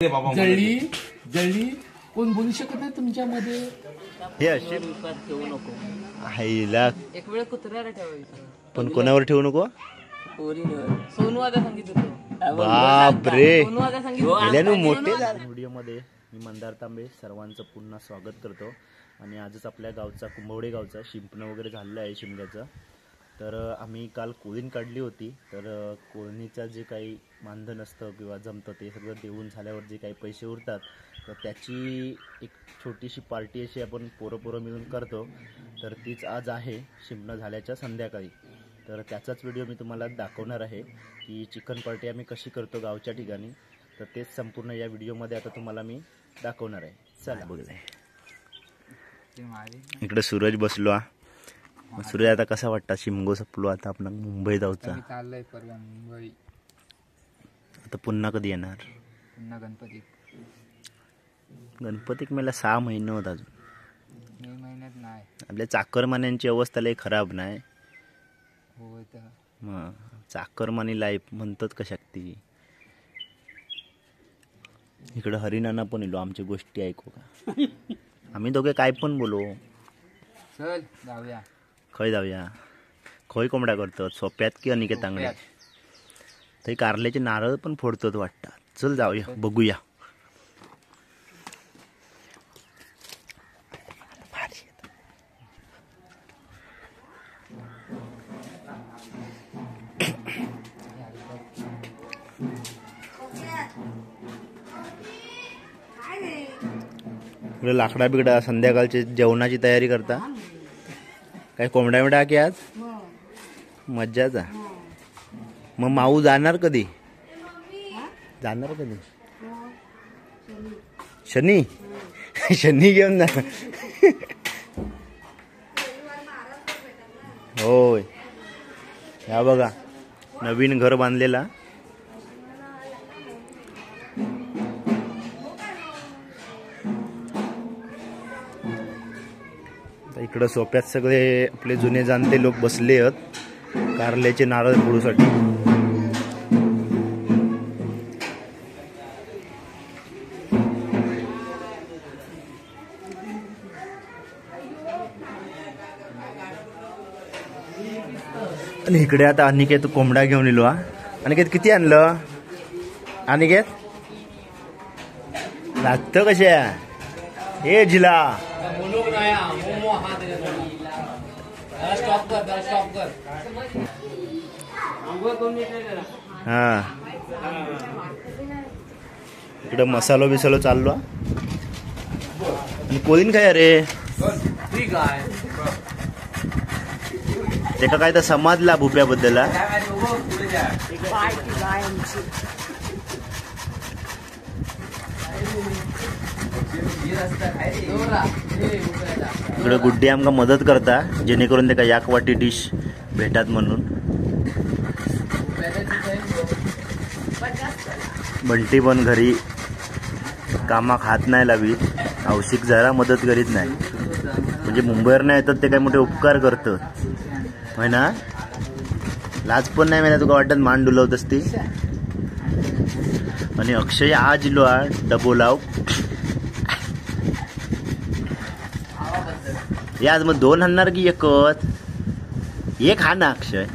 जळली जळली कोण बोलू शकत नाही तुमच्यामध्ये. हे असे ठेवू नको. हायला एक वेळ कुत्र्याला ठेवायचं पण कोणावर ठेवू नको. सोनू आता सांगितलं. बापरे सोनू आता सांगितलं. मोठे व्हिडिओमध्ये मी मंदार तांबे सर्वांचं पुन्हा स्वागत करतो. आणि आजच आपल्या गावचा कुंभवडे गावचा शिंपणं वगैरे झालेलं आहे शिमग्याचं. तर आम्ही काल कोळीण काढली होती. तर कोळणीचं जे काही मानधन असतं किंवा जमतं ते सगळं देऊन झाल्यावर जे काही पैसे उरतात तर त्याची एक छोटीशी पार्टी अशी आपण पोरं मिळून करतो. तर तीच आज आहे शिंपणं झाल्याच्या संध्याकाळी. तर त्याचाच व्हिडिओ मी तुम्हाला दाखवणार आहे की चिकन पार्टी आम्ही कशी करतो गावच्या ठिकाणी. तर तेच संपूर्ण या व्हिडिओमध्ये आता तुम्हाला मी दाखवणार आहे. चला बघूया. इकडे सूरज बसलो. सूरज आता कसा वाटतं शिमगो सपलो आता आपण मुंबई जाऊचा. चाललंय परवा मुंबई. आता पुन्हा कधी येणार. पुन्हा गणपतीक मला 6 महिने होत अजून. मे महिन्यात नाही. आपल्या चाकरमान्यांची अवस्था लय खराब नाही. हो तर मग चाकरमानी लाईफ म्हणतात कशा ती. इकडं हरिनाना पण येलो आमची गोष्टी ऐकू का. आम्ही दोघे काय पण बोलो. चल जाऊया. खय जाऊया. खय कोंबड्या करतात सोप्यात की अनिकेत तांगडे. ते कारल्याचे नारळ पण फोडतात वाटतात. चल जाऊया बघूया. लाकडा बिकडा संध्याकाळची जेवणाची तयारी करता काय. कोंबड्या बिड्या की आज मज्जाचा. मग माऊ जाणार कधी. जाणार कधी. शनी शनी घेऊन जा. होय या बघा नवीन घर बांधलेला. इकडं सोप्यात सगळे आपले जुने जाणते लोक बसले आहेत कारल्याचे नारळ फोडूसाठी. आणि इकडे आता अनिकेत कोंबडा घेऊन येलो. अनिकेत किती आणलं. अनिकेत लागतं कशा. हे जिला हा इकडे मसालो बिसालो चाललो. आणि कोळीन काय अरे ते काय तर समाजला भुप्याबद्दल. इकडे गुड्डी आमका मदत करता जेणेकरून ते का याक वाटी डिश भेटात म्हणून. बंटी पण घरी कामाक हात नाही लावीत. औषिक जरा मदत करीत नाही. म्हणजे मुंबईवर नाही येतात ते काय मोठे उपकार करतात होय ना. लाज पण नाही मला तुका वाटत मान डुलवत असती. आणि अक्षय आज इलो डबोलाव. याज मग 2 आणणार की एकच. एक हा ना अक्षय.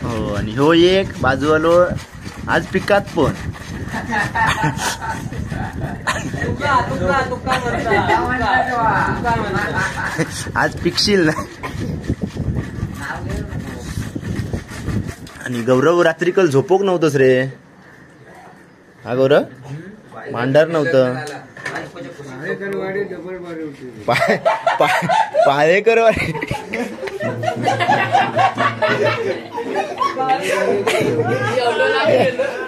हो आणि हो एक बाजूवालो आज पिकात पण. आज पिकशील ना. आणि गौरव रात्री कल झोपोक नव्हतंच रे. हा गौरव मांडार नव्हतं. पाळेकरवाडी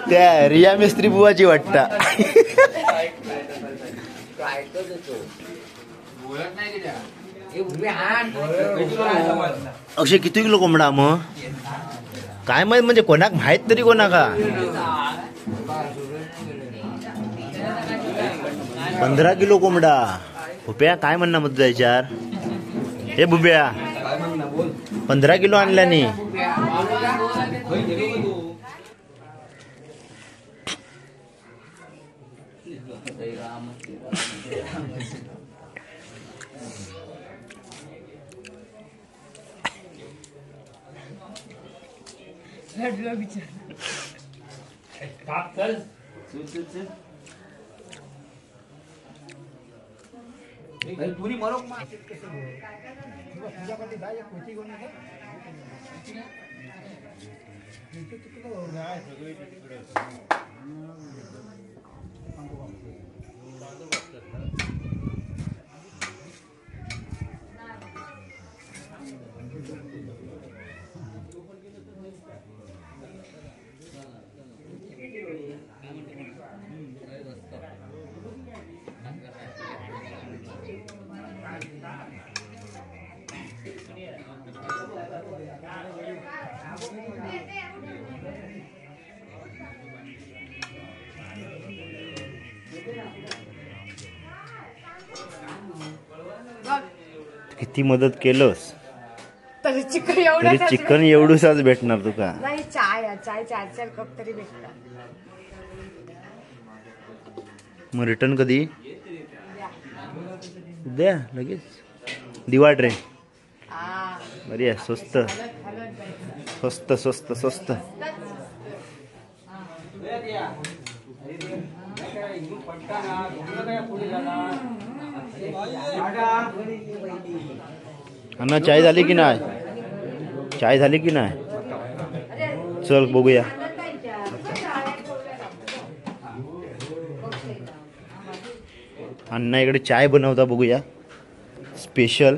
त्या रिया मिस्त्री बुवाची वाटता. अक्षय किती किलो कोंबडा मग काय माहित. म्हणजे कोणाक माहित तरी कोणाका. 15 किलो कोंबडा. भुप्या काय म्हणणं मत याच्यावर. हे भुप्या 15 किलो आणल्यानी. किती मदत केलंस तरी चिकन एवढं तरी चिकन एवढूसाच भेटणार तुका. नाही चाय 4 कप तरी भेटतात. मग रिटर्न कधी? उद्या लगेच दिवाळ रे. बरी आहे. स्वस्त स्वस्त स्वस्त स्वस्त. अण्णा चाय झाली की नाही? चाय झाली की नाही? चल बघूया. अण्णा इकडे चाय बनवता बघूया. स्पेशल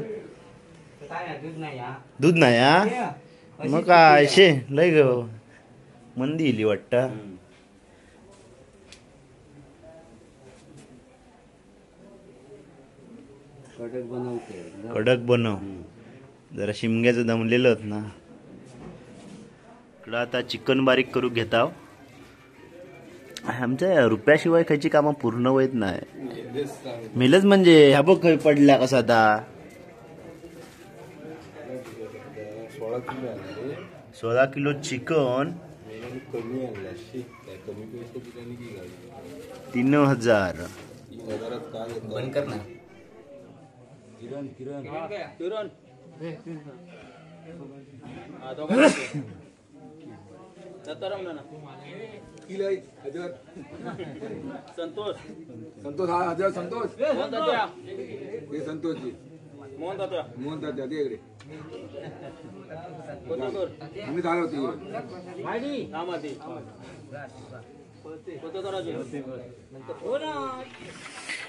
दूध नाही हा. मग काय शे लय ग मंदी इली वाटतं. कडक बनव. जरा शिमग्याचं दमलेलं होत ना. इकडं आता चिकन बारीक करू घेता. आमच्या रुपयाशिवाय खायची कामं पूर्ण होत नाही. मेलच म्हणजे ह्या बघ काही पडल्या कसा आता. 16 किलो चिकन 3000. बंद कर ना. संतोष संतोष हा हजार संतोष हे संतोष जी मोहन दादा दे इकडे आम्ही झालो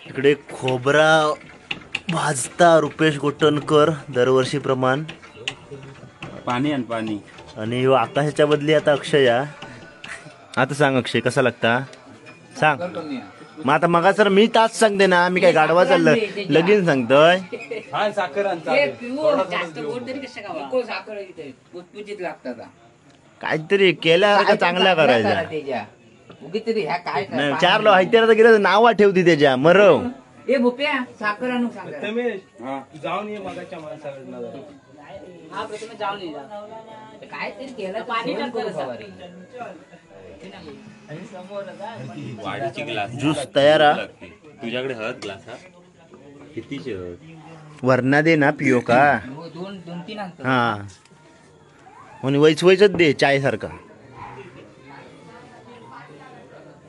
इकडे खोबरा भाजता रुपेश गोटणकर दरवर्षीप्रमाण. पाणी आणि पाणी आणि आकाशाच्या बदली आता अक्षया. आता सांग अक्षय कसा लागता सांग. मग आता मगा सर मी तास सांगते ना. मी काय गाडवा चाललं लगीन सांगतोय. काहीतरी केल्या चांगला करायचा. नाही 4 लो हायत्याला गेलं नाव ठेवती त्याच्या मरव. ए भोप्या साखर आणू सांग. जाऊन ये मगाच्या माणसाकडनं. हा प्रथम जाऊन ये. काय तरी केलं पाणी वाढीची ग्लास ज्यूस तयार हा. तुझ्याकडे हळद ग्लास हा कितीचे वरणा दे ना पिओ का. 2-3 आणतो. हा आणि वैच दे चाय सारखा.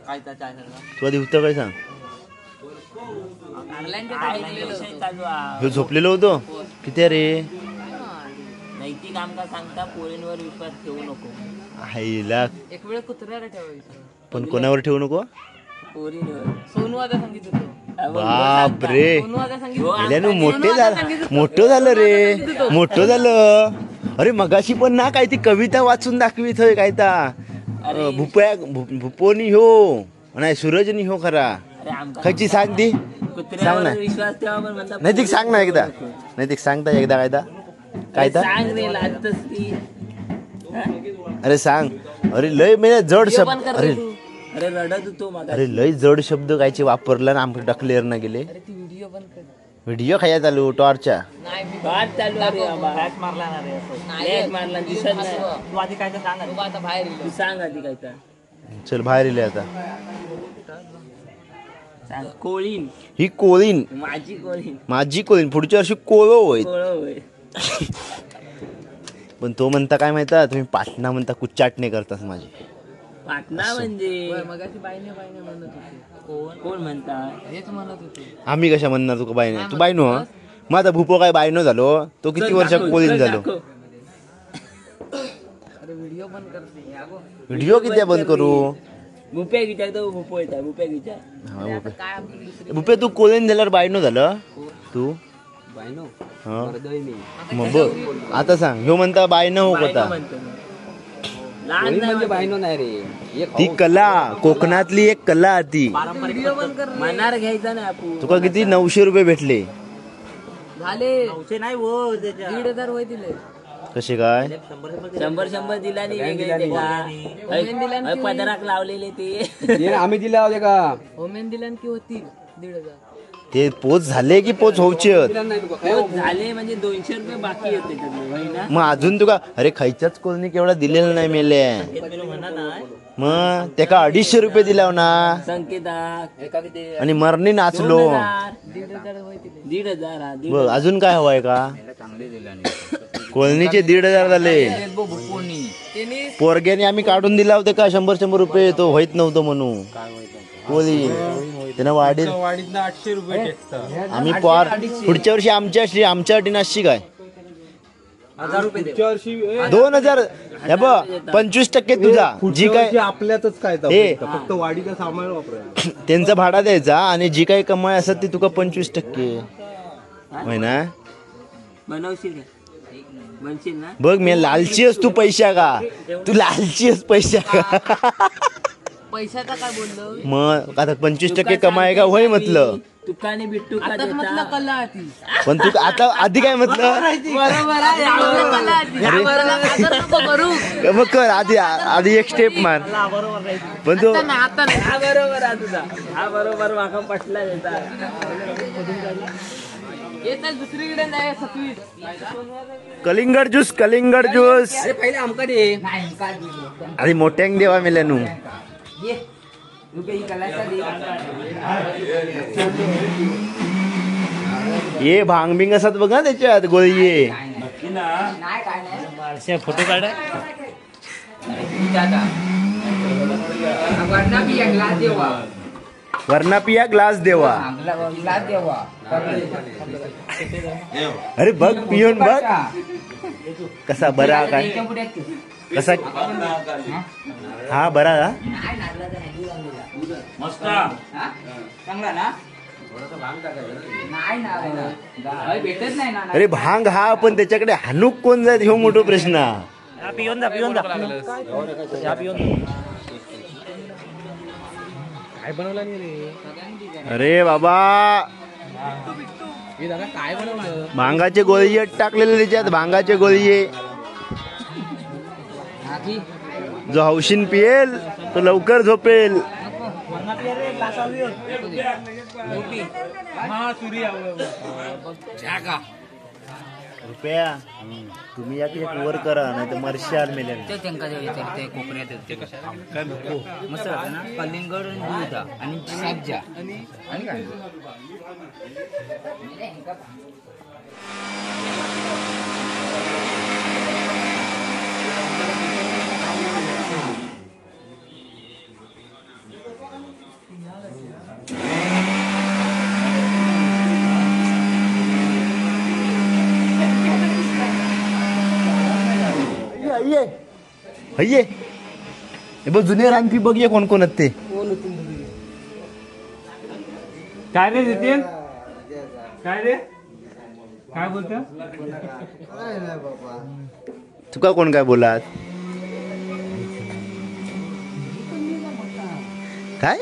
काय चाय सारखा तुला दिवत काय सांग. ह्यो झोपलेलो होतो किती रे. नैतिक आमका सांगता पोरींवर विश्वास ठेवू नको. आईला एक वेळ कुत्र्याला ठेवायचं पण कोणावर ठेवू नको. पोरींवर. सोनू आता सांगितलं होतं. बाप रे. सोनू आता सांगितलं. मोठं झालं रे. मोठं झालं. अरे मगाशी पण ना काय ती कविता वाचून दाखवित होय काय ता. भुपया भुपोनी हो नाही सूरजनी हो खरा. खायची सांग ती सांग ना. विश्वास ठेवा पण म्हणता. नैतिक सांग ना एकदा. नैतिक सांगता एकदा कायदा सांग रे लाजतस ती. अरे सांग. अरे लय म्हणजे जड शब्द. अरे रडत होतो मग. अरे लय जड शब्द कायचे वापरला ना आमच्या डकलेर ना गेले. अरे ती व्हिडिओ बंद कर. व्हिडिओ खाया चालू टॉर्चच्या. नाही मी बात चालू आहे. फ्लॅश मारला ना रे. फ्लॅश मारला दिसत नाही. तू आधी काय तर सांग. तू आता बाहेर तू सांग आधी काय तर. चल बाहेर इले आता. सांग कोळीन ही कोळीन माझी कोळीन माझी कोळीन पुढच्या वर्षी कोळो होईल कोळं होय. पण तो म्हणता काय माहिती तुम्ही पाटणा म्हणता कुच्चाटणे करतात माझे पाटणा म्हणजे कोण म्हणतात हेच म्हणत होते. आम्ही कशा म्हणणार तुका बायने तू बायनो मग आता भूपो काय बायनो झालो तो किती वर्ष कोळीन झालो अरे व्हिडिओ बंद करते अगो. व्हिडिओ किती बंद करू भुप्या विचारतो भुपो येतात भुप्या विचार हा, भूपे तू कोळीन झाल्यावर बायनो झालं तू हा. मग बघ आता सांग ह्यो म्हणता बायनो हो होता लहान नाही ती कला कोकणातली एक कला ती मनार घ्यायचा नाही आपण तुका किती 900 रुपये भेटले झाले 900 नाही हो त्याच्या 1,500 होय दिले. कसे काय 100 दिला नाही वेगळे का पदराक लावलेले ते आम्ही दिले होते का होमेन दिल्यान की होतील 1,500. ते पोच झाले की पोच होऊचे झाले म्हणजे 200 रुपये बाकी होते ना मग अजून तुका अरे खायच्याच कोणी केवढा दिलेला नाही मेले मग त्याका 250 रुपये दिला ना संकेता आणि मरणी नाचलो 1,500 होय दिले. 1,500 हा बघ अजून काय हवाय का कोळणीचे 1,500 झाले पोरग्याने आम्ही काढून दिला होते का 100 रुपये तो होईत नव्हतं म्हणून कोळी त्यानं वाढील 800 रुपये आम्ही पुढच्या वर्षी आमच्या अटी नाशी काय 2,000 हे बघ 25% तुझा जी काय आपल्यातच काय हे फक्त वाढीचा सामान वापरायला त्यांचा भाडा द्यायचा आणि जी काही कमाई असत ती तुका 25% होय ना बनवशील का बनशील ना बघ मी लालची आहेस तू पैशा का तू लालची आहेस पैशा का पैशाचा काय बोललो मग आता 25% कमाई का होय म्हटलं तुकाने बिट्टू का आताच म्हटलं देता कला ती. पण तू आता आधी काय म्हटलं बरोबर आहे यावर कला ती. यावर नको करू. मग कर आधी एक स्टेप मार पण तो आता नाही. हा बरोबर आहे तुझा हा बरोबर माका पटला देता येत नाही दुसरीकडे नाही सतवीस. कलिंगड ज्यूस पहिले आमका दे आधी मोठ्यांक देवा मेल्यानू ये भांग बिंग असतात बघ ना त्याच्यात गोळी ये फोटो काढ वरना पिया ग्लास देवा अरे बघ पिऊन बघ कसा बरा काय कसा हा बरा का अरे भांग हा पण त्याच्याकडे हानूक कोण जात ह्यो मोठो प्रश्न पिऊन जा काय बनवला नाही रे. अरे बाबा हे दादा काय बनवलं. भांगाचे गोळी टाकलेले त्याच्यात भांगाचे गोळी जो हौशीन पियेल तो लवकर झोपेल रुपया तुम्ही या की वर करा नाही तर मरशाल मेल्या मस्त ना कलिंगड आणि सागजा आणि काय हय्ये हे बघ जुने रांगती बघ ये कोण कोण आहेत ते काय रे नितीन काय रे काय बोलतो तुका कोण काय बोलात काय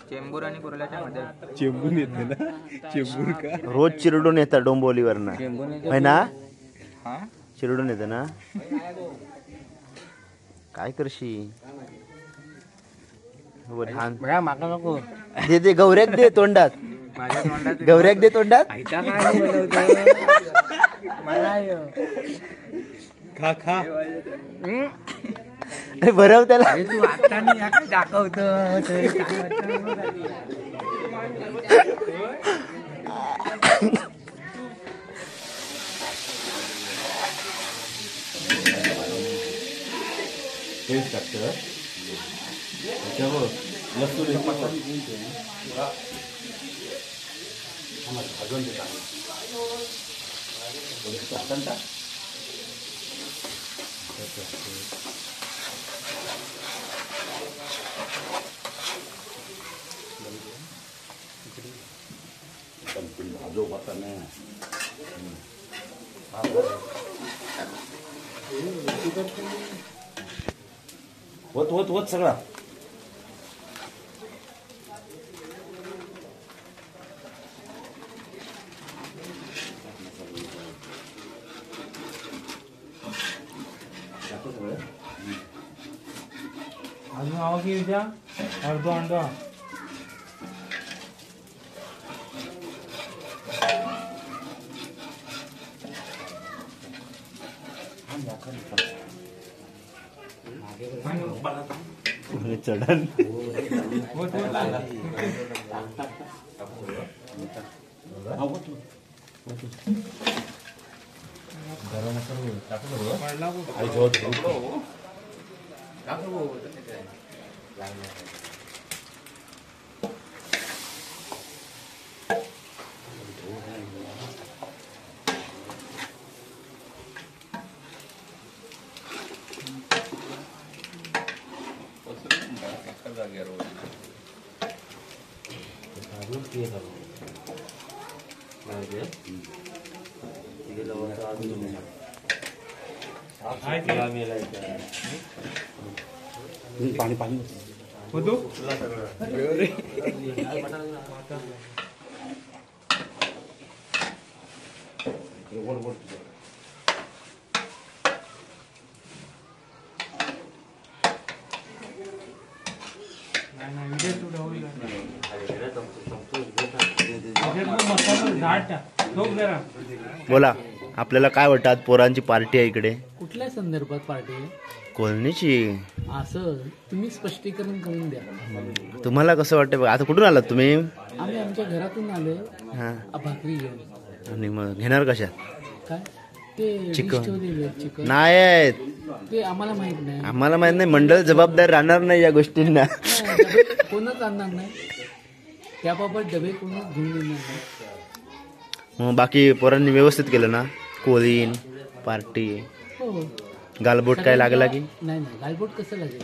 चेंबूर आणि कुर्ल्याच्या मध्ये चेंबून येते ना चेंबूर का रोज चिरडून येतात डोंबोलीवरनं है ना चिरडून येतं ना काय करशी माका नको दे दे गौऱ्याक दे तोंडात गौऱ्याक दे तोंडात खा खा. बरं त्याला तू आता नाही या काय दाखवतो पेस्ट टाकतं त्याच्यावर लसूण भाजून देतात भाजो वाटाणे होत होत होत सगळा अजून आवा की विचार अर्धो अंडा चढण पाणी पाणी होतो बोला आपल्याला काय वाटतं आज पोरांची पार्टी आहे इकडे कुठल्या संदर्भात पार्टी आहे कोलनीची असं तुम्ही स्पष्टीकरण करून द्या. तुम्हाला कसं वाटतं बघा आता कुठून आलात तुम्ही आम्ही आमच्या घरातून आलोय हा भाकरी घेऊन. आणि मग घेणार कशात काय ते चिकन. dish ठेवलेले आहेत, चिकन नाही आहेत ते आम्हाला माहित नाही. आम्हाला माहित नाही मंडळ जबाबदार राहणार नाही या गोष्टींना हा, डबे कोणच आणणार नाही त्याबाबत डबे कोणच घेऊन येणार नाही. मग बाकी पोरांनी व्यवस्थित केलं ना कोलीन पार्टी हो गालबोट काय लागला की नाही नाही गालबोट कसं लागेल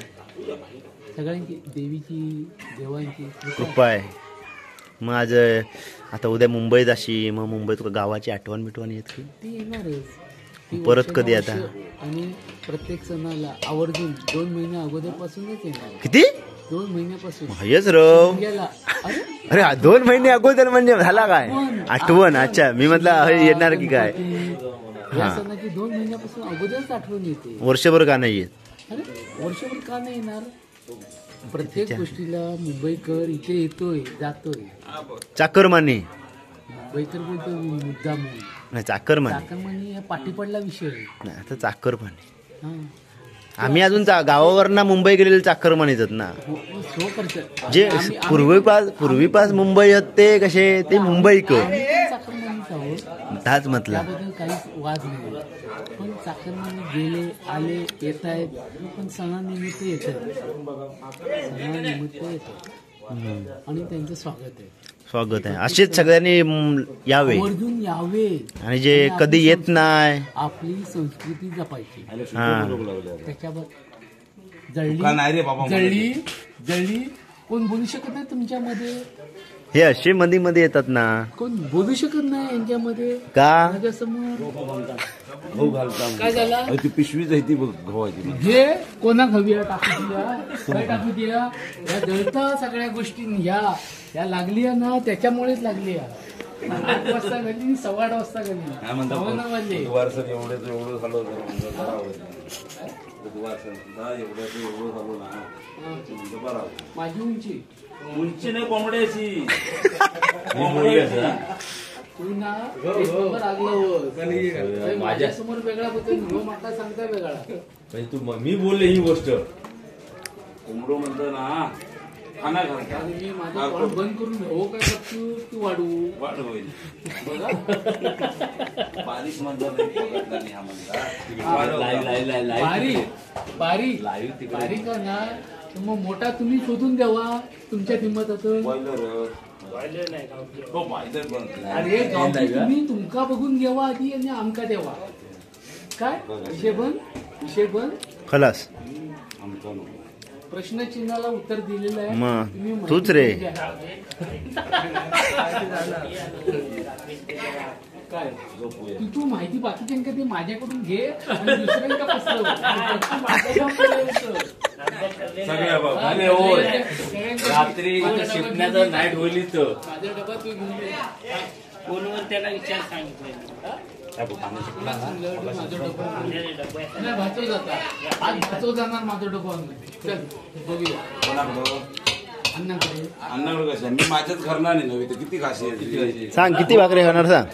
सगळ्यांची देवीची देवांची कृपा आहे. मग आज आता उद्या मुंबईत अशी मग मुंबईत तुला गावाची आठवण बिठवण येत की ती येणारच ती परत कधी आता? आणि प्रत्येक सणाला आवर्जून 2 महिन्या अगोदरपासूनच येणार. किती 2 महिन्यापासून हेच रव गेला अरे अरे 2 महिने अगोदर म्हणजे झाला काय आठवण अच्छा मी म्हटलं हे येणार की काय या सणाची 2 महिन्यापासून अगोदरच आठवण येते. वर्षभर का नाही येत अरे वर्षभर का नाही येणार प्रत्येक गोष्टीला मुंबईकर इथे येतोय जातोय चाकरमानी मुंबईकर बोलतोय मुद्दा म्हणून नाही चाकरमानी चाकरमानी हा पाठी पडला विषय आहे. नाही आता चाकरमानी हा आम्ही अजून गावावरनं मुंबई गेलेले चाकरमानीच ना शो करतात जे पूर्वीपास मुंबई आहेत ते कसे ते मुंबईकर चाकरमानीच आहोत ताच म्हटलं त्याबद्दल काहीच वाद नाही पण चाकरमानी गेले आले येत आहेत पण सणानिमित्त येत आहेत सणानिमित्त येतात आणि त्यांचं स्वागत आहे स्वागत आहे असेच सगळ्यांनी यावे आवर्जून यावे आणि जे कधी येत नाही आपली संस्कृती जपायची हा त्याच्यावर जळली जळली कोण बोलू शकत नाही तुमच्यामध्ये हे असे मध्ये मध्ये येतात ना कोण बोलू शकत नाही यांच्यामध्ये का माझ्यासमोर काय झाला ती पिशवीच आहे ती गव्हाची घे कोणा हवी टाकू द्या काय टाकू द्या या जळता सगळ्या गोष्टी या लागल्या ना त्याच्यामुळेच लागल्या 8 वाजता गेली 8:15 वाजता गेली 9 वाजले एवढं झालं एवढं झालो ना माझी उंची उंची नाही कोंबड्याची तू ना लागलं माझ्या समोर वेगळा बद्दल माका सांगता वेगळा तू मी बोलले ही गोष्ट कोंबडो म्हणतो ना खाना घालता मी माझं तोंड बंद करून हो काय बघतो तू वाढू वाढ होईल बघा बारीक म्हणतो बारीक का ना मग मोठा तुम्ही शोधून द्यावा तुमच्या किंमताचं अरे गावठी तुम्ही तुमका बघून घ्यावा आधी आणि आमका द्यावा काय विषय बन खलास प्रश्नचिन्हाला उत्तर दिलेलं आहे मग तूच रे काय तू माहिती बाकीच्यांका ते माझ्याकडून घे आणि दुसऱ्यांका पसरव सगळ्या अरे होय रात्री शिकण्याचा नाईट होईल माझा डबा तू घेऊन ये. फोनवर त्याला विचार सांगितलं माझा डबा नाही भाचो जाता आज भाचो जाणार माझा डबा चल बघूया अण्णाकडे अन्नाकडे कसं मी माझ्याच करणार नाही नव्हे तर किती घाशी सांग किती भाकरी खाणार सांग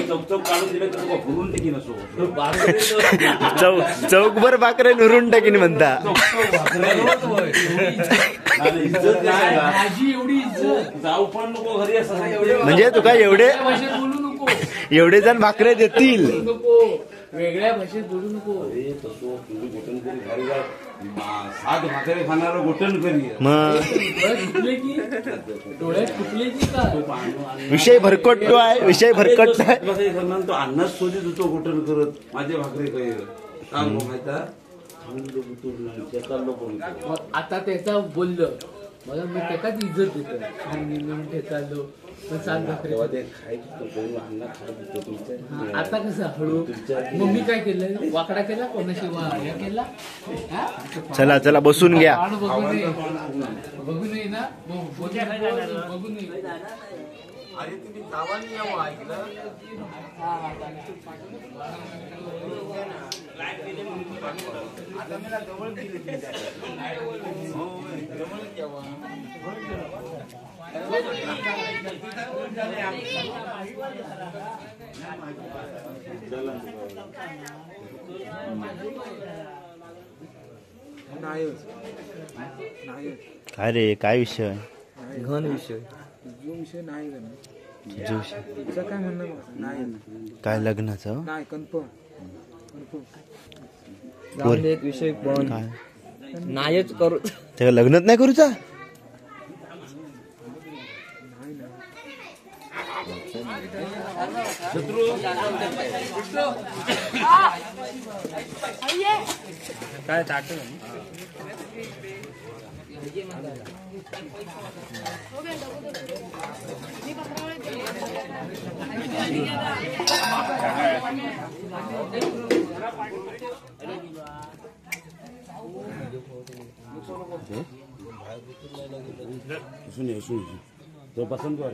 चौक काढून दिलं तर तुला भरून टाकी नसो चौकभर भाकरे नुरून टाकीन म्हणता माझी एवढी इज्जत जाऊ पण नको घरी असं म्हणजे तुका एवढे भाषेत बोलू नको एवढे जण भाकरे देतील नको वेगळ्या भाषेत बोलू नको अरे तसो तुझी गोटन करी घरी जा 7 भाकरी खाणार गोटन करी मग डोळ्यात फुटले की काय विषय भरकटतो आहे विषय भरकटतो आहे तो अन्नच शोधित होतो गोटन करत माझे भाकरी काही काय माहिती मग आता त्याचा बोललं मला मी त्याचाच इज्जत देतो त्याचा पण 7 भाकरी आता कसं हळू मग मी काय केलं वाकडा केला कोणाशी हे केला चला चला बसून घ्या बघू नये ना बघू नये अरे तुम्ही गावाने यावं ऐकलं आता मला जवळ केली जवळच यावं काय रे काय विषय घन विषय जो विषय नाही जो विषय तुझं काय म्हणणं नाही काय लग्नाचं नाही कन्फर्म जाऊन दे, एक विषय पण काय नाहीच करू त्याला लग्नच नाही करूचा काय टाक सुनिए तो पसंद कर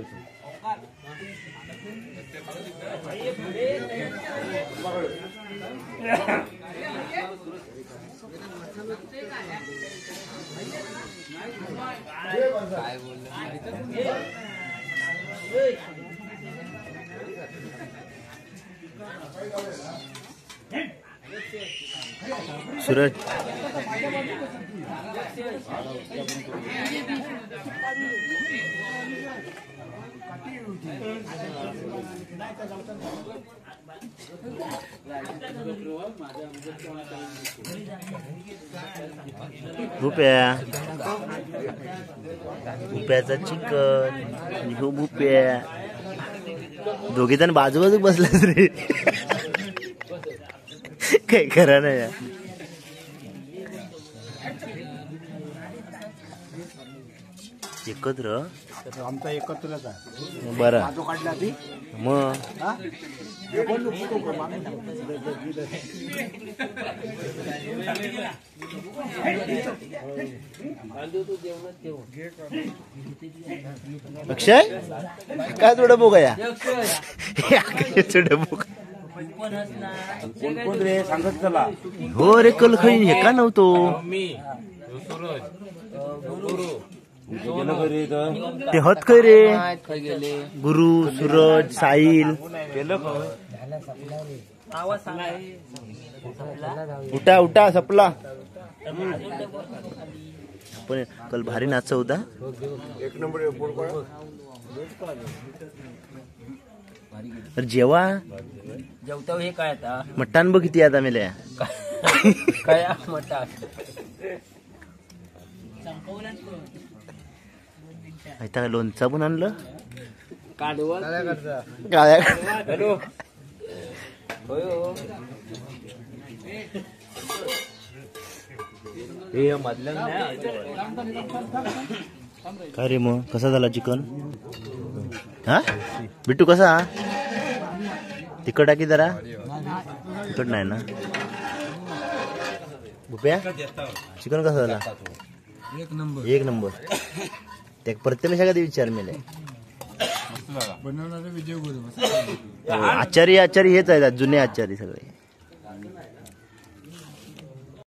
सूरज भुप्याचा चिकन भुप्या दोघे जण बाजू बसलाच रे काही खरा नाही एकत्र आमचा एकत्रच आहे बरं काढला ती मग अक्षय काय थोडं बघा या थोडं बघ कोण रे सांगत चला हो रे कल खाईन हे का नव्हतो गेलं घरी तर ते हत खय रे खय गेले गुरु सूरज साहिल आवाज सांगा उठा उठा सपला पण कल भारी नाच होता एक नंबर तर जेव्हा जेवता हे काय आता मट्टान बघ किती आता मेल्या काय म्हणता आता लोणचं पण आणलं काढवल काय हॅलो होय हो हे मधल्या काय रे मग कसा झाला चिकन हा बिट्टू कसा तिखट टाकी जरा तिखट नाही ना भुप्या चिकन कसा झाला एक नंबर त्या प्रत्येक कधी विचार मेले बनवणारे विजय गुरु आचारी हेच आहेत जुने आचारी सगळे